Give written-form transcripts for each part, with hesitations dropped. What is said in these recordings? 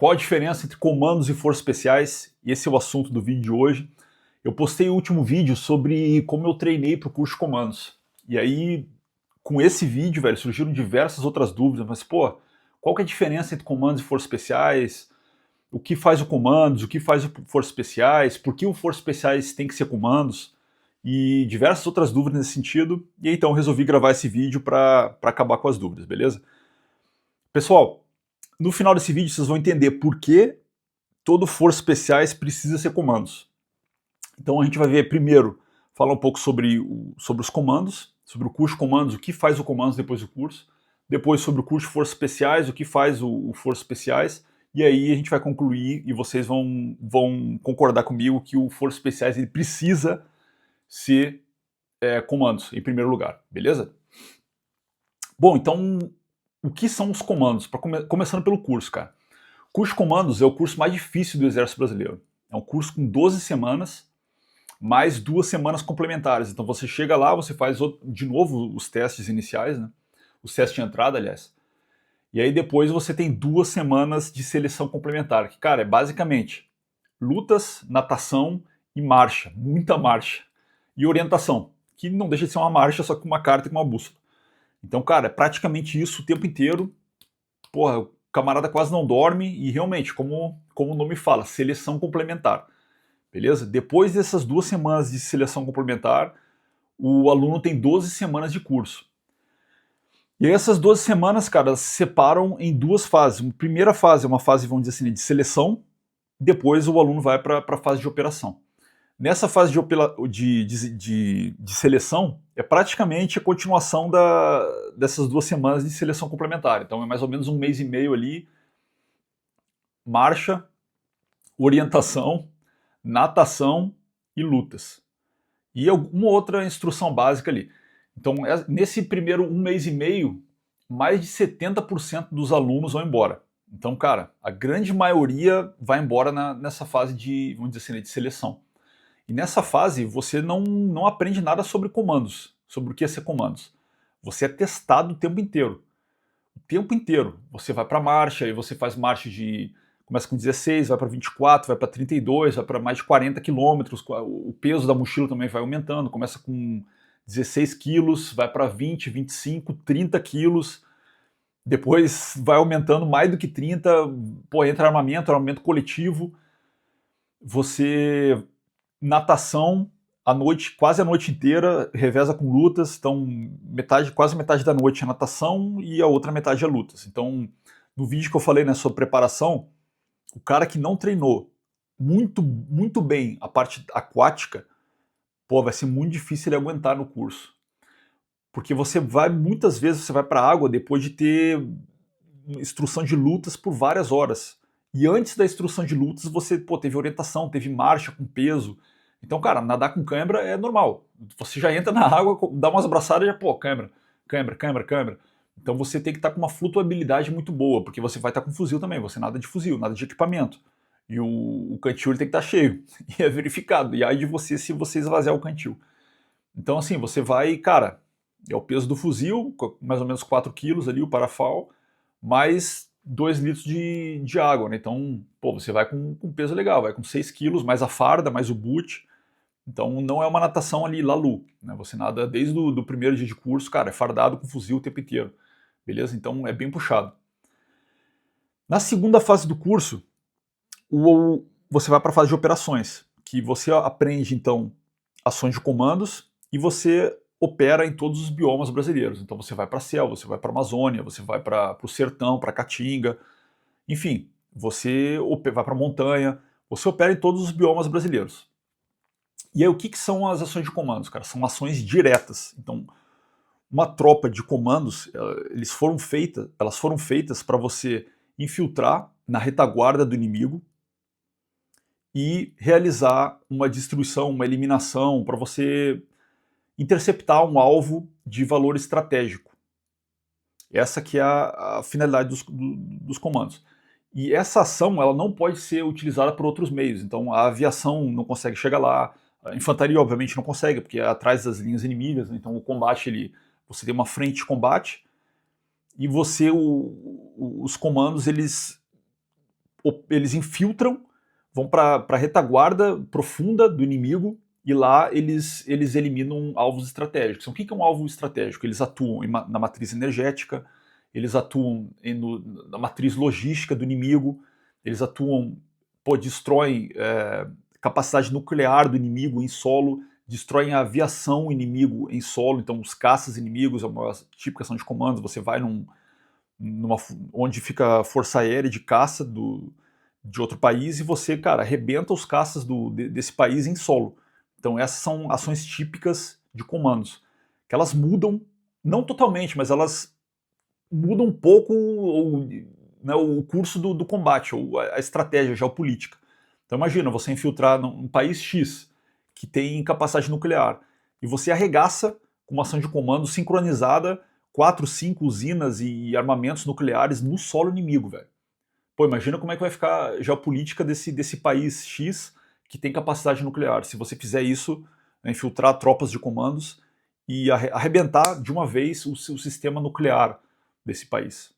Qual a diferença entre comandos e forças especiais? Esse é o assunto do vídeo de hoje. Eu postei o último vídeo sobre como eu treinei para o curso de comandos. E aí, com esse vídeo, velho, surgiram diversas outras dúvidas. Mas, pô, qual que é a diferença entre comandos e forças especiais? O que faz o comandos? O que faz o forças especiais? Por que o forças especiais tem que ser comandos? E diversas outras dúvidas nesse sentido. E aí, então, eu resolvi gravar esse vídeo para acabar com as dúvidas, beleza? Pessoal, no final desse vídeo vocês vão entender por que todo forças especiais precisa ser comandos. Então a gente vai ver primeiro, falar um pouco sobre os comandos, sobre o curso de comandos, o que faz o comandos depois do curso, depois sobre o curso de forças especiais, o que faz o forças especiais, e aí a gente vai concluir e vocês vão concordar comigo que o forças especiais ele precisa ser comandos em primeiro lugar, beleza? Bom, então o que são os comandos? Começando pelo curso, cara. O curso de comandos é o curso mais difícil do Exército Brasileiro. É um curso com 12 semanas, mais 2 semanas complementares. Então você chega lá, você faz de novo os testes iniciais, né? Os testes de entrada, aliás. E aí depois você tem 2 semanas de seleção complementar, que, cara, é basicamente lutas, natação e marcha, muita marcha. E orientação, que não deixa de ser uma marcha, só com uma carta e com uma bússola. Então, cara, é praticamente isso o tempo inteiro. Porra, o camarada quase não dorme e realmente, como o nome fala, seleção complementar. Beleza? Depois dessas 2 semanas de seleção complementar, o aluno tem 12 semanas de curso. E aí essas 12 semanas, cara, se separam em 2 fases. A primeira fase é uma fase, vamos dizer assim, de seleção, depois o aluno vai para a fase de operação. Nessa fase de seleção, é praticamente a continuação dessas 2 semanas de seleção complementar. Então é mais ou menos 1 mês e meio ali, marcha, orientação, natação e lutas. E uma outra instrução básica ali. Então, nesse primeiro 1 mês e meio, mais de 70% dos alunos vão embora. Então, cara, a grande maioria vai embora nessa fase de, vamos dizer assim, de seleção. E nessa fase, você não aprende nada sobre comandos, sobre o que é ser comandos. Você é testado o tempo inteiro. O tempo inteiro. Você vai para marcha, e você faz marcha de... Começa com 16, vai para 24, vai para 32, vai para mais de 40 quilômetros. O peso da mochila também vai aumentando. Começa com 16 quilos, vai para 20, 25, 30 quilos. Depois vai aumentando mais do que 30. Pô, entra armamento coletivo. Você... Natação, a noite, quase a noite inteira, reveza com lutas. Então, quase metade da noite é natação e a outra metade é lutas. Então, no vídeo que eu falei, né, sobre preparação, o cara que não treinou muito bem a parte aquática, pô, vai ser muito difícil ele aguentar no curso. Porque muitas vezes você vai para a água depois de ter instrução de lutas por várias horas. E antes da instrução de lutas, você teve orientação, teve marcha com peso. Então, cara, nadar com câimbra é normal. Você já entra na água, dá umas abraçadas e já, pô, câimbra. Então você tem que estar com uma flutuabilidade muito boa, porque você vai estar com fuzil também, você nada de fuzil, nada de equipamento. E o cantil ele tem que estar cheio, e é verificado. E aí de você se você esvaziar o cantil. Então, assim, você vai, cara, é o peso do fuzil, mais ou menos 4 quilos ali, o parafal, mais 2 litros de água, né? Então, pô, você vai com peso legal, vai com 6 quilos, mais a farda, mais o boot. Então, não é uma natação ali, lalu, né? Você nada desde o primeiro dia de curso, cara, é fardado com fuzil o tempo inteiro, beleza? Então, é bem puxado. Na segunda fase do curso, você vai para a fase de operações, que você aprende, então, ações de comandos e você opera em todos os biomas brasileiros. Então você vai para a selva, você vai para a Amazônia, você vai para o sertão, para a Caatinga, enfim, você vai para a montanha, você opera em todos os biomas brasileiros. E aí o que são as ações de comandos, cara? São ações diretas. Então, uma tropa de comandos, elas foram feitas para você infiltrar na retaguarda do inimigo e realizar uma destruição, uma eliminação, para você interceptar um alvo de valor estratégico. Essa que é a finalidade dos comandos. E essa ação ela não pode ser utilizada por outros meios. Então a aviação não consegue chegar lá, a infantaria obviamente não consegue, porque é atrás das linhas inimigas. Né? Então o combate, você tem uma frente de combate e os comandos eles eles infiltram, vão para a retaguarda profunda do inimigo e lá eles eliminam alvos estratégicos. Então, o que é um alvo estratégico? Eles atuam na matriz energética, eles atuam na matriz logística do inimigo, eles atuam, destroem capacidade nuclear do inimigo em solo, destroem a aviação inimigo em solo, então os caças inimigos, é uma típica ação de comandos, você vai onde fica a força aérea de caça de outro país e você, cara, arrebenta os caças desse país em solo. Então essas são ações típicas de comandos, que elas mudam, não totalmente, mas elas mudam um pouco o curso do combate, ou a estratégia geopolítica. Então imagina, você infiltrar num país X, que tem capacidade nuclear, e você arregaça com uma ação de comando sincronizada 4, 5 usinas e armamentos nucleares no solo inimigo, velho. Pô, imagina como é que vai ficar a geopolítica desse país X que tem capacidade nuclear. Se você fizer isso, infiltrar tropas de comandos e arrebentar de uma vez o sistema nuclear desse país.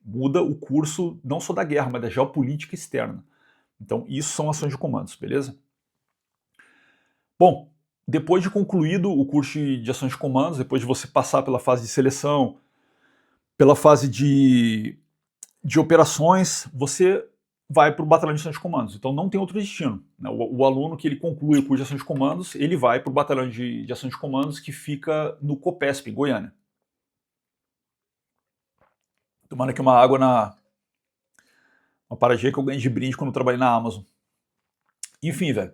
Muda o curso não só da guerra, mas da geopolítica externa. Então, isso são ações de comandos, beleza? Bom, depois de concluído o curso de ações de comandos, depois de você passar pela fase de seleção, pela fase de operações, você vai para o batalhão de ações de comandos. Então não tem outro destino. Né? O aluno que ele conclui o curso de ações de comandos, ele vai para o batalhão de ações de comandos que fica no Copesp, em Goiânia. Tomando aqui uma água uma paradinha que eu ganhei de brinde quando eu trabalhei na Amazon. Enfim, velho.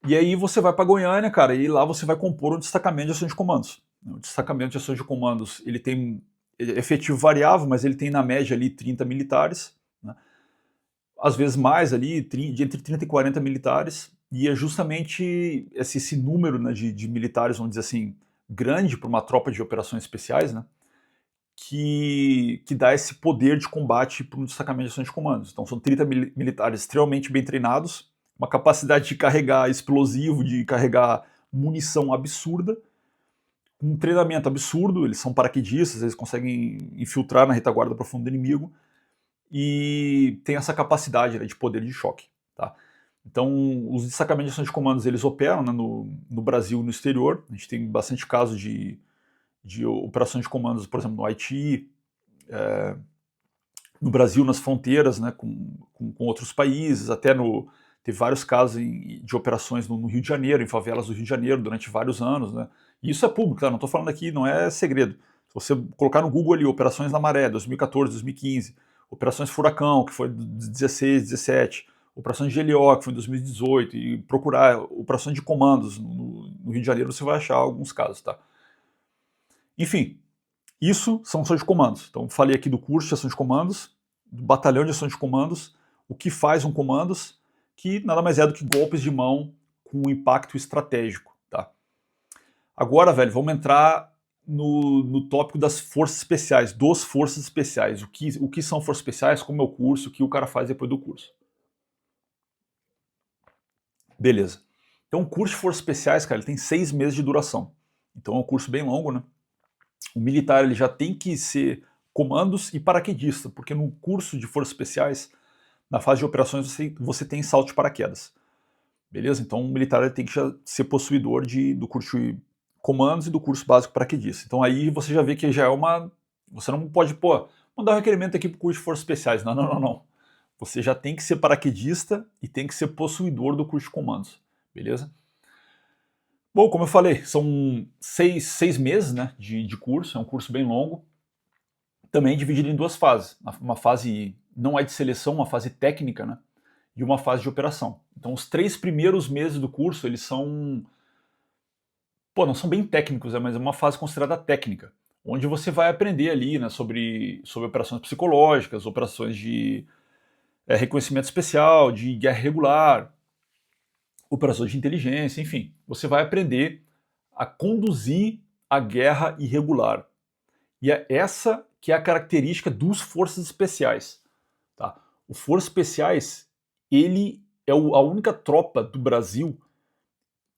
E aí você vai para Goiânia, cara, e lá você vai compor um destacamento de ações de comandos. O destacamento de ações de comandos, ele tem efetivo variável, mas ele tem na média ali 30 militares, né? Às vezes mais ali, entre 30 e 40 militares, e é justamente esse número, né, de militares, vamos dizer assim, grande para uma tropa de operações especiais, né, que dá esse poder de combate para um destacamento de ações de comandos. Então são 30 militares extremamente bem treinados, uma capacidade de carregar explosivo, de carregar munição absurda, um treinamento absurdo, eles são paraquedistas, eles conseguem infiltrar na retaguarda profunda do inimigo e tem essa capacidade, né, de poder de choque. Tá? Então, os destacamentos de ações de comandos, eles operam, né, no Brasil e no exterior. A gente tem bastante casos de operações de comandos, por exemplo, no Haiti, no Brasil, nas fronteiras, né, com outros países, até teve vários casos de operações no Rio de Janeiro, em favelas do Rio de Janeiro, durante vários anos, né? E isso é público, tá? Não estou falando aqui, não é segredo. Se você colocar no Google ali, Operações na Maré, 2014, 2015, Operações Furacão, que foi de 16, 17, Operações de GLO, que foi em 2018, e procurar operações de comandos no Rio de Janeiro, você vai achar alguns casos, tá? Enfim, isso são ações de comandos. Então, falei aqui do curso de ações de comandos, do batalhão de ações de comandos, o que faz um comandos, que nada mais é do que golpes de mão com impacto estratégico, tá? Agora, velho, vamos entrar no tópico das forças especiais, dos forças especiais. O que são forças especiais, como é o curso, o que o cara faz depois do curso. Beleza. Então, o curso de forças especiais, cara, ele tem 6 meses de duração. Então, é um curso bem longo, né? O militar, ele já tem que ser comandos e paraquedista, porque no curso de forças especiais, na fase de operações, você tem salto de paraquedas. Beleza? Então, o militar ele tem que já ser possuidor do curso de comandos e do curso básico paraquedista. Então, aí você já vê que já é uma... Você não pode, mandar um requerimento aqui para o curso de forças especiais. Não, não, não, não. Você já tem que ser paraquedista e tem que ser possuidor do curso de comandos. Beleza? Bom, como eu falei, são 6 meses, né, de curso, é um curso bem longo, também dividido em 2 fases. Uma fase não é de seleção, uma fase técnica, né, e uma fase de operação. Então, os 3 primeiros meses do curso, eles são... não são bem técnicos, mas é uma fase considerada técnica, onde você vai aprender ali, né, sobre operações psicológicas, operações de reconhecimento especial, de guerra regular, operações de inteligência, enfim. Você vai aprender a conduzir a guerra irregular. E é essa que é a característica dos forças especiais. Tá? Os forças especiais, ele é a única tropa do Brasil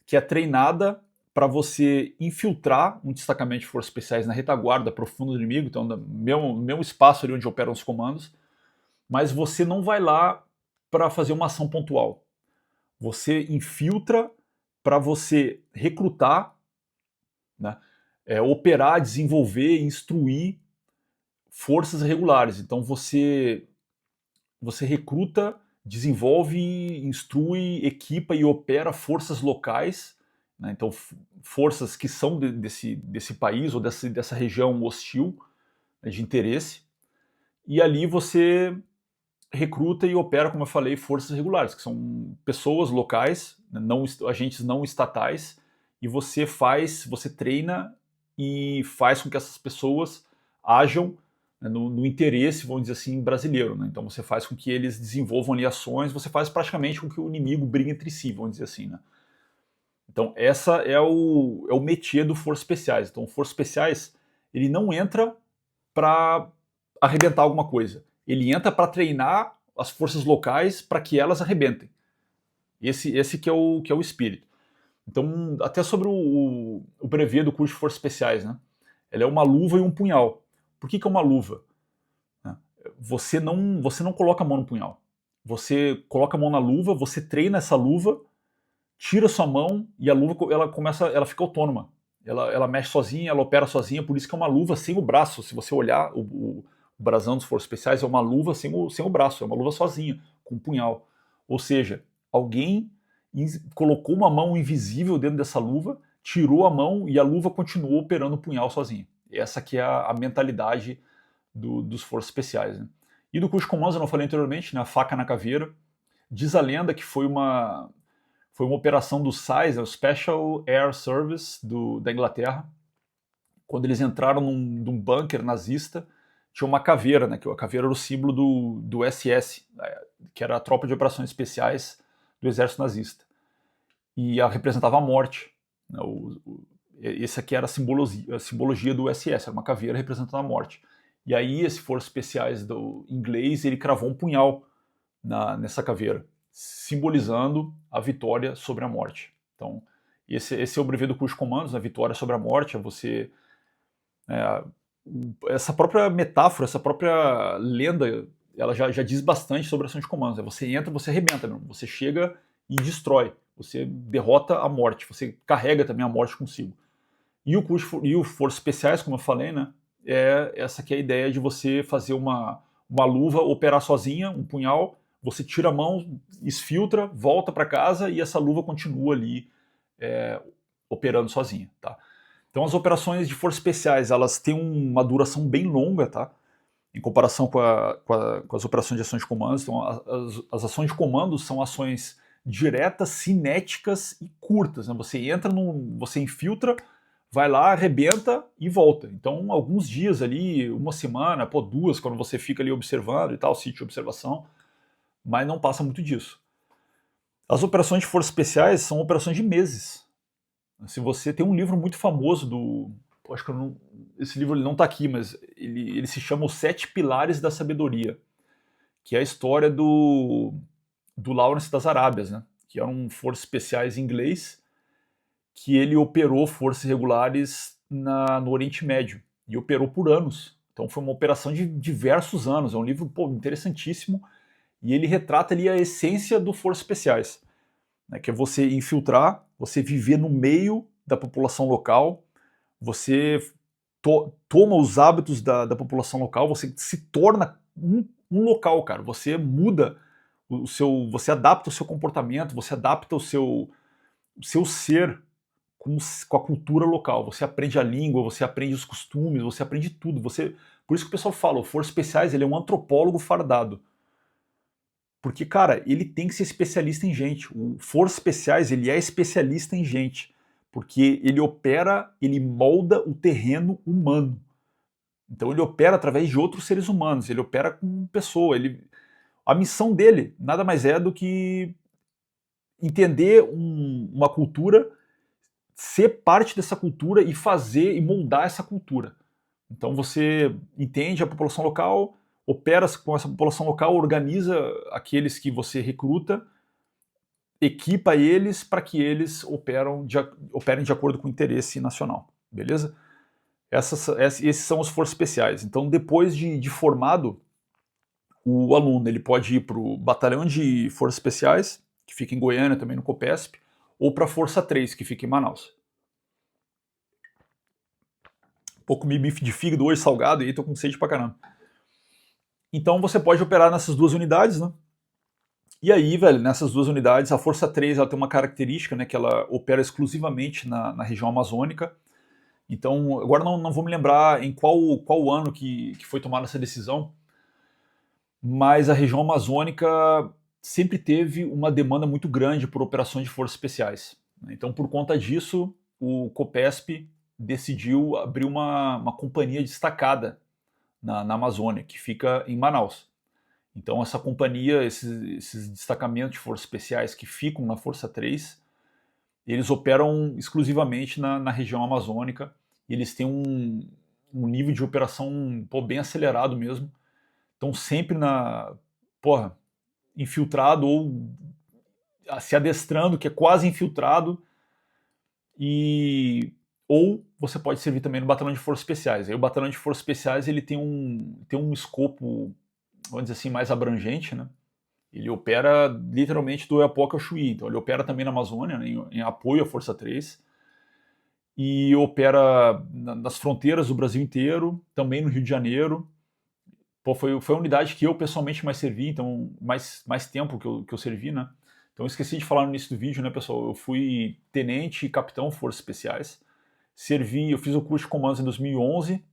que é treinada para você infiltrar um destacamento de forças especiais na retaguarda profunda do inimigo, então no mesmo espaço ali onde operam os comandos, mas você não vai lá para fazer uma ação pontual. Você infiltra para você recrutar, né, operar, desenvolver, instruir forças regulares. Então você recruta, desenvolve, instrui, equipa e opera forças locais, né? Então forças que são desse país ou dessa região hostil, né, de interesse, e ali você recruta e opera, como eu falei, forças regulares, que são pessoas locais, né, agentes não estatais, e você treina e faz com que essas pessoas ajam, né, no interesse, vamos dizer assim, brasileiro. Né? Então você faz com que eles desenvolvam ali ações, você faz praticamente com que o inimigo brigue entre si, vamos dizer assim. Né? Então essa é o métier do Forças Especiais. Então Forças Especiais, ele não entra para arrebentar alguma coisa. Ele entra para treinar as forças locais para que elas arrebentem. Esse que é o espírito. Então, até sobre o brevet do curso de Forças Especiais, né? Ela é uma luva e um punhal. Por que é uma luva? Você não coloca a mão no punhal. Você coloca a mão na luva, você treina essa luva, tira sua mão e a luva ela fica autônoma. Ela mexe sozinha, ela opera sozinha, por isso que é uma luva sem o braço. Se você olhar o brasão dos Forças Especiais, é uma luva sem o braço, é uma luva sozinha, com um punhal. Ou seja, alguém colocou uma mão invisível dentro dessa luva, tirou a mão e a luva continuou operando o punhal sozinha. Essa que é a mentalidade dos Forças Especiais. Né? E do curso de comandos, eu não falei anteriormente, né, a faca na caveira. Diz a lenda que foi uma operação do SAIS, o Special Air Service da Inglaterra, quando eles entraram num bunker nazista, tinha uma caveira, né, que a caveira era o símbolo do SS, que era a tropa de operações especiais do exército nazista. E ela representava a morte. Né, esse aqui era a simbologia do SS, era uma caveira representando a morte. E aí, esse Forças Especiais do inglês, ele cravou um punhal nessa caveira, simbolizando a vitória sobre a morte. Então, esse é o brevet do curso de comandos, a vitória sobre a morte, é você... essa própria metáfora, essa própria lenda, ela já diz bastante sobre a ação de comandos. Você entra, você arrebenta, você chega e destrói, você derrota a morte, você carrega também a morte consigo. E o Forças Especiais, como eu falei, né, essa que é a ideia de você fazer uma luva, operar sozinha, um punhal, você tira a mão, esfiltra, volta para casa e essa luva continua ali operando sozinha, tá? Então as operações de forças especiais, elas têm uma duração bem longa, tá? Em comparação com as operações de ações de comandos. Então as ações de comando são ações diretas, cinéticas e curtas, né? Você entra você infiltra, vai lá, arrebenta e volta. Então alguns dias ali, uma semana, duas, quando você fica ali observando e tal, sítio de observação, mas não passa muito disso. As operações de forças especiais são operações de meses. Se você tem um livro muito famoso acho que esse livro ele não está aqui, mas ele se chama Os 7 Pilares da Sabedoria, que é a história do Lawrence das Arábias, né? Que era um forças especiais inglês, que ele operou forças regulares no Oriente Médio, e operou por anos. Então foi uma operação de diversos anos, é um livro interessantíssimo, e ele retrata ali a essência do Forças Especiais, né, que é você infiltrar, você viver no meio da população local, você toma os hábitos da população local, você se torna um local, cara. Você muda você adapta o seu comportamento, você adapta o seu ser com a cultura local. Você aprende a língua, você aprende os costumes, você aprende tudo. Por isso que o pessoal fala, o Forças Especiais ele é um antropólogo fardado. Porque, cara, ele tem que ser especialista em gente. O Forças Especiais, ele é especialista em gente. Porque ele opera, ele molda o terreno humano. Então ele opera através de outros seres humanos, ele opera com pessoa. A missão dele nada mais é do que entender uma cultura, ser parte dessa cultura e fazer e moldar essa cultura. Então você entende a população local, opera com essa população local, organiza aqueles que você recruta, equipa eles para que eles operem de acordo com o interesse nacional, beleza? Esses são os Forças Especiais. Então, depois de formado, o aluno ele pode ir para o Batalhão de Forças Especiais, que fica em Goiânia, também no Copesp, ou para a Força 3, que fica em Manaus. Pô, comi bife de fígado hoje salgado e aí tô com sede pra caramba. Então você pode operar nessas duas unidades, né? E aí, velho, nessas duas unidades, a Força 3 ela tem uma característica, né, que ela opera exclusivamente na região amazônica. Então, agora não vou me lembrar em qual ano que foi tomada essa decisão, mas a região amazônica sempre teve uma demanda muito grande por operações de forças especiais. Então, por conta disso, o Copesp decidiu abrir uma companhia destacada na Amazônia, que fica em Manaus. Então, essa companhia, esses destacamentos de forças especiais que ficam na Força 3, eles operam exclusivamente na região amazônica e eles têm um nível de operação bem acelerado mesmo. Estão sempre infiltrado ou se adestrando, que é quase infiltrado, ou você pode servir também no Batalhão de Forças Especiais. Aí o Batalhão de Forças Especiais ele tem um escopo, vamos dizer assim, mais abrangente, né? Ele opera literalmente do Oiapoque ao Chuí, então ele opera também na Amazônia, né, em apoio à Força 3, e opera nas fronteiras do Brasil inteiro, também no Rio de Janeiro. Pô, foi a unidade que eu pessoalmente mais servi, então mais tempo que eu servi, né? Então eu esqueci de falar no início do vídeo, né, pessoal? Eu fui tenente e capitão Forças Especiais. Eu fiz o curso de comandos em 2011,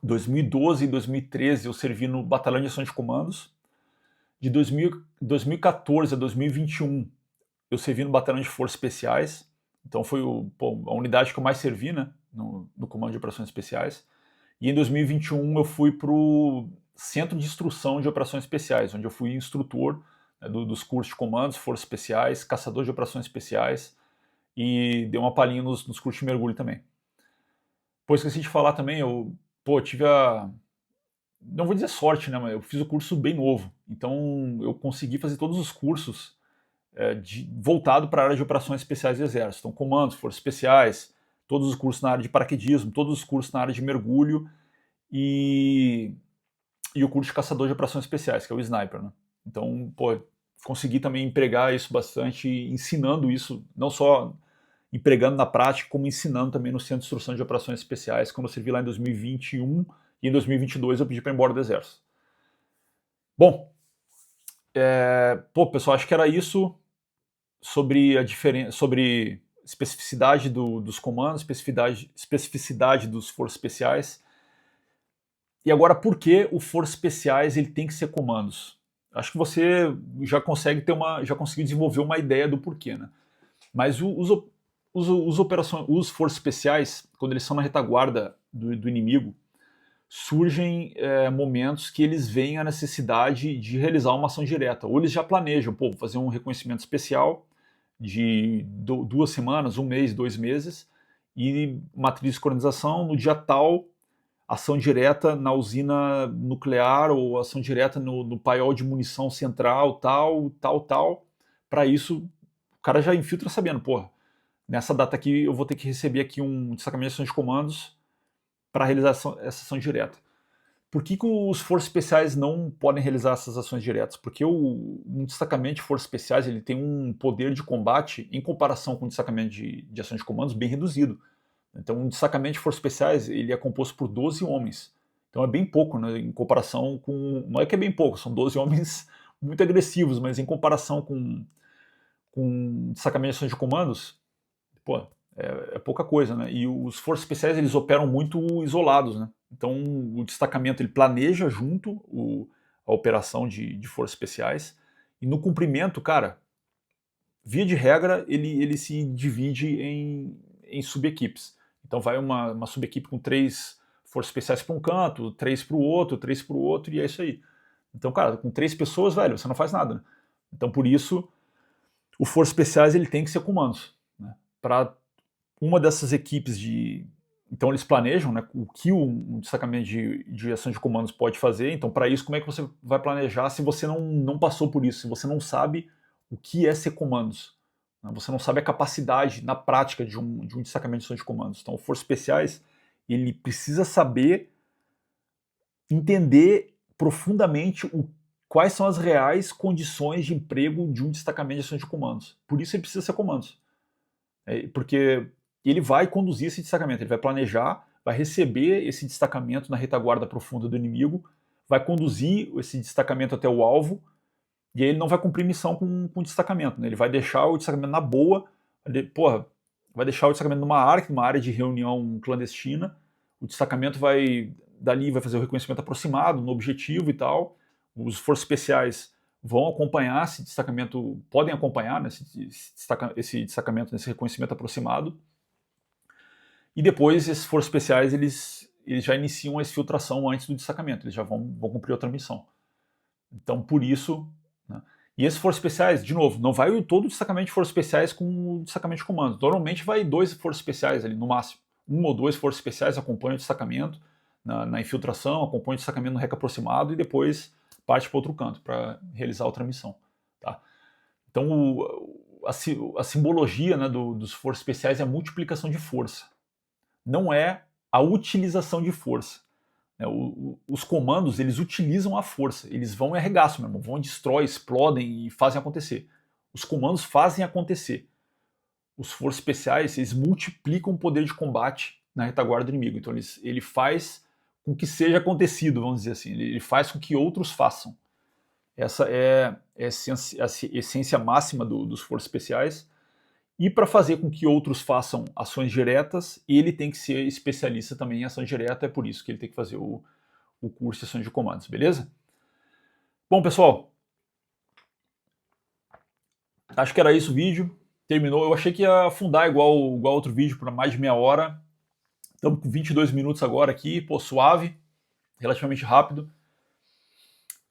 2012 e 2013 eu servi no Batalhão de Ação de Comandos. De 2014 a 2021 eu servi no Batalhão de Forças Especiais. Então foi a unidade que eu mais servi, né, no Comando de Operações Especiais. E em 2021 eu fui para o Centro de Instrução de Operações Especiais, onde eu fui instrutor, né, dos cursos de comandos, forças especiais, caçador de operações especiais e dei uma palhinha nos cursos de mergulho também. Pô, esqueci de falar também, eu tive não vou dizer sorte, né, mas eu fiz o curso bem novo. Então eu consegui fazer todos os cursos voltado para a área de operações especiais do Exército. Então comandos, forças especiais, todos os cursos na área de paraquedismo, todos os cursos na área de mergulho e o curso de caçador de operações especiais, que é o Sniper, né? Então, consegui também empregar isso bastante, ensinando isso, não só empregando na prática, como ensinando também no Centro de Instrução de Operações Especiais, quando eu servi lá em 2021 e em 2022 eu pedi para ir embora do Exército. Bom, pessoal, acho que era isso sobre a diferença, sobre especificidade dos comandos, especificidade dos forças especiais. E agora, por que o Forças Especiais ele tem que ser comandos? Acho que você já conseguiu desenvolver uma ideia do porquê, né? Mas os Forças Especiais, quando eles são na retaguarda do inimigo, surgem momentos que eles veem a necessidade de realizar uma ação direta. Ou eles já planejam, vou fazer um reconhecimento especial de 2 semanas, 1 mês, 2 meses, e matriz de sincronização no dia tal, ação direta na usina nuclear ou ação direta no paiol de munição central, tal. Para isso, o cara já infiltra sabendo, nessa data aqui eu vou ter que receber aqui um destacamento de ação de comandos para realizar essa ação direta. Por que os forças especiais não podem realizar essas ações diretas? Porque um destacamento de forças especiais ele tem um poder de combate, em comparação com um destacamento de ação de comandos, bem reduzido. Então, um destacamento de forças especiais ele é composto por 12 homens. Então é bem pouco, né, em comparação com... Não é que é bem pouco, são 12 homens muito agressivos, mas em comparação com destacamento de ações de comandos, é pouca coisa, né? E os forças especiais eles operam muito isolados, né? Então o destacamento ele planeja junto a operação de forças especiais e no cumprimento, cara, via de regra ele se divide em subequipes. Então vai uma subequipe com 3 forças especiais para um canto, 3 para o outro, 3 para o outro e é isso aí. Então, cara, com 3 pessoas, velho, você não faz nada, né? Então por isso o forças especiais ele tem que ser comandos, né? Para uma dessas equipes então eles planejam, né, o que um destacamento de ação de comandos pode fazer. Então para isso, como é que você vai planejar se você não passou por isso, se você não sabe o que é ser comandos, né? Você não sabe a capacidade na prática de um destacamento de ação de comandos. Então o Forças Especiais ele precisa saber entender profundamente quais são as reais condições de emprego de um destacamento de ações de comandos. Por isso ele precisa ser comandos. Porque ele vai conduzir esse destacamento, ele vai planejar, vai receber esse destacamento na retaguarda profunda do inimigo, vai conduzir esse destacamento até o alvo, e aí ele não vai cumprir missão com o destacamento, né? Ele vai deixar o destacamento na boa, vai deixar o destacamento numa área de reunião clandestina, o destacamento dali vai fazer o reconhecimento aproximado, no objetivo e tal, os forças especiais vão acompanhar esse destacamento, podem acompanhar, né, esse destacamento nesse reconhecimento aproximado, e depois esses forças especiais eles já iniciam a exfiltração antes do destacamento, eles já vão cumprir outra missão. Então, por isso, né, e esses forças especiais, de novo, não vai todo o destacamento de forças especiais com o destacamento de comando. Normalmente vai 2 forças especiais ali, no máximo. 1 ou 2 forças especiais acompanham o destacamento na infiltração, acompanham o destacamento no REC aproximado e depois parte para outro canto para realizar outra missão. Tá? Então, a simbologia, né, dos forças especiais é a multiplicação de força. Não é a utilização de força. Os comandos, eles utilizam a força, eles vão e arregaçam, meu irmão, vão, destrói, explodem e fazem acontecer. Os comandos fazem acontecer. Os forças especiais, eles multiplicam o poder de combate na retaguarda do inimigo. Então ele faz com que seja acontecido, vamos dizer assim. Ele faz com que outros façam. Essa é a essência máxima dos forças especiais. E para fazer com que outros façam ações diretas, ele tem que ser especialista também em ação direta, é por isso que ele tem que fazer o curso de ações de comandos, beleza? Bom, pessoal, acho que era isso o vídeo. Terminou. Eu achei que ia afundar igual outro vídeo por mais de meia hora. Estamos com 22 minutos agora aqui, pô, suave, relativamente rápido.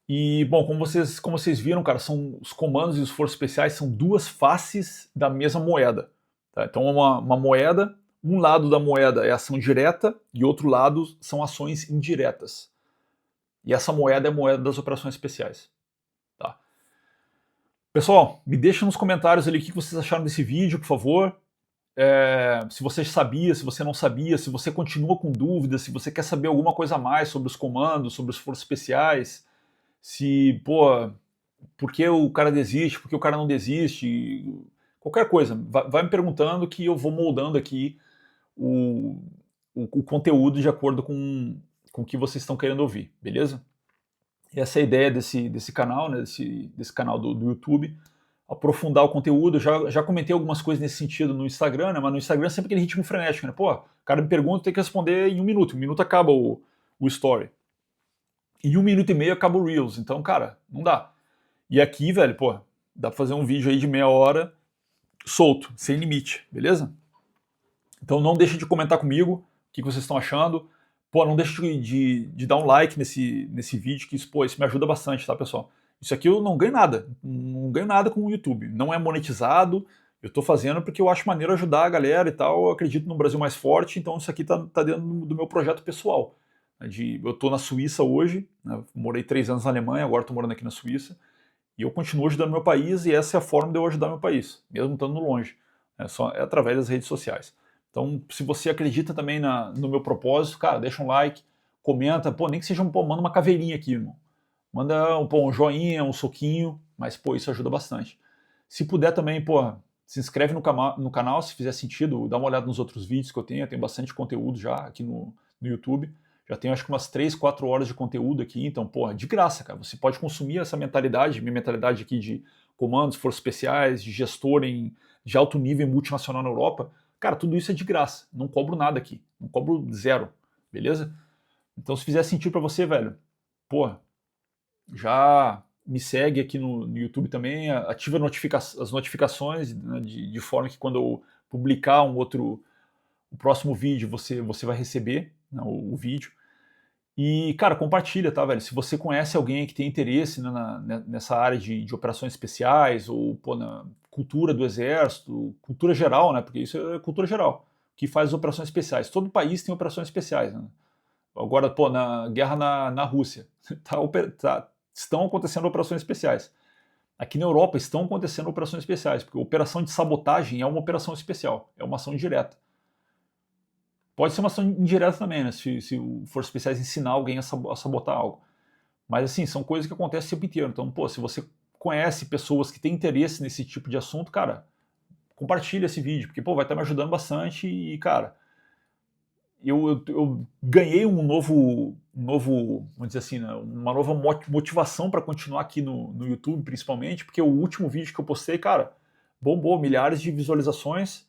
E, bom, como vocês viram, cara, os comandos e os forças especiais são 2 faces da mesma moeda. Tá? Então, uma moeda, um lado da moeda é ação direta e outro lado são ações indiretas. E essa moeda é a moeda das operações especiais. Tá? Pessoal, me deixa nos comentários ali o que vocês acharam desse vídeo, por favor. Se você sabia, se você não sabia, se você continua com dúvidas, se você quer saber alguma coisa a mais sobre os comandos, sobre as forças especiais, se, pô, por que o cara desiste, por que o cara não desiste, qualquer coisa, vai me perguntando que eu vou moldando aqui o conteúdo de acordo com o que vocês estão querendo ouvir, beleza? E essa é a ideia desse canal, né, desse canal do YouTube, aprofundar o conteúdo. Eu já comentei algumas coisas nesse sentido no Instagram, né, mas no Instagram é sempre aquele ritmo frenético, né? Pô, o cara me pergunta, tem que responder em 1 minuto, 1 minuto acaba o story. Em 1 minuto e meio acaba o Reels, então, cara, não dá. E aqui, velho, pô, dá pra fazer um vídeo aí de meia hora solto, sem limite, beleza? Então não deixe de comentar comigo o que vocês estão achando. Pô, não deixe de dar um like nesse vídeo, que isso me ajuda bastante, tá, pessoal? Isso aqui eu não ganho nada com o YouTube. Não é monetizado, eu tô fazendo porque eu acho maneiro ajudar a galera e tal. Eu acredito no Brasil mais forte, então isso aqui tá dentro do meu projeto pessoal. Eu tô na Suíça hoje, né, morei 3 anos na Alemanha, agora tô morando aqui na Suíça, e eu continuo ajudando meu país, e essa é a forma de eu ajudar meu país, mesmo estando longe. É através das redes sociais. Então, se você acredita também no meu propósito, cara, deixa um like, comenta, pô, nem que seja manda uma caveirinha aqui, irmão. Manda um joinha, um soquinho, mas, pô, isso ajuda bastante. Se puder também, pô, se inscreve no canal, se fizer sentido, dá uma olhada nos outros vídeos que eu tenho bastante conteúdo já aqui no YouTube. Já tenho acho que umas 3, 4 horas de conteúdo aqui, então, porra, de graça, cara. Você pode consumir essa mentalidade, minha mentalidade aqui de comandos, forças especiais, de gestor de alto nível multinacional na Europa. Cara, tudo isso é de graça. Não cobro nada aqui. Não cobro 0, beleza? Então, se fizer sentido pra você, velho, porra, já me segue aqui no YouTube também, ativa as notificações, né, de forma que quando eu publicar o próximo vídeo, você vai receber, né, o vídeo. E, cara, compartilha, tá, velho? Se você conhece alguém que tem interesse, né, nessa área de operações especiais, ou, pô, na cultura do exército, cultura geral, né? Porque isso é cultura geral, que faz operações especiais. Todo país tem operações especiais, né? Agora, pô, na guerra na Rússia, estão acontecendo operações especiais. Aqui na Europa estão acontecendo operações especiais, porque operação de sabotagem é uma operação especial, é uma ação direta. Pode ser uma ação indireta também, né? Se o Forças Especiais ensinar alguém a sabotar algo. Mas assim, são coisas que acontecem o tempo inteiro. Então, pô, se você conhece pessoas que têm interesse nesse tipo de assunto, cara, compartilha esse vídeo, porque, pô, vai estar me ajudando bastante e, cara, eu ganhei vamos dizer assim, né, uma nova motivação para continuar aqui no YouTube, principalmente, porque o último vídeo que eu postei, cara, bombou, milhares de visualizações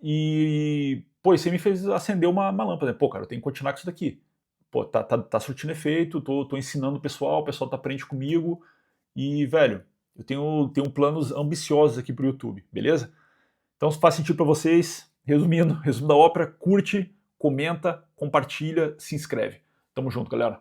e, pô, isso aí me fez acender uma lâmpada, né? Pô, cara, eu tenho que continuar com isso daqui. Pô, tá surtindo efeito, tô ensinando o pessoal tá aprende comigo e, velho, eu tenho planos ambiciosos aqui pro YouTube, beleza? Então, se faz sentido para vocês, resumindo, resumo da ópera, curte, comenta, compartilha, se inscreve. Tamo junto, galera.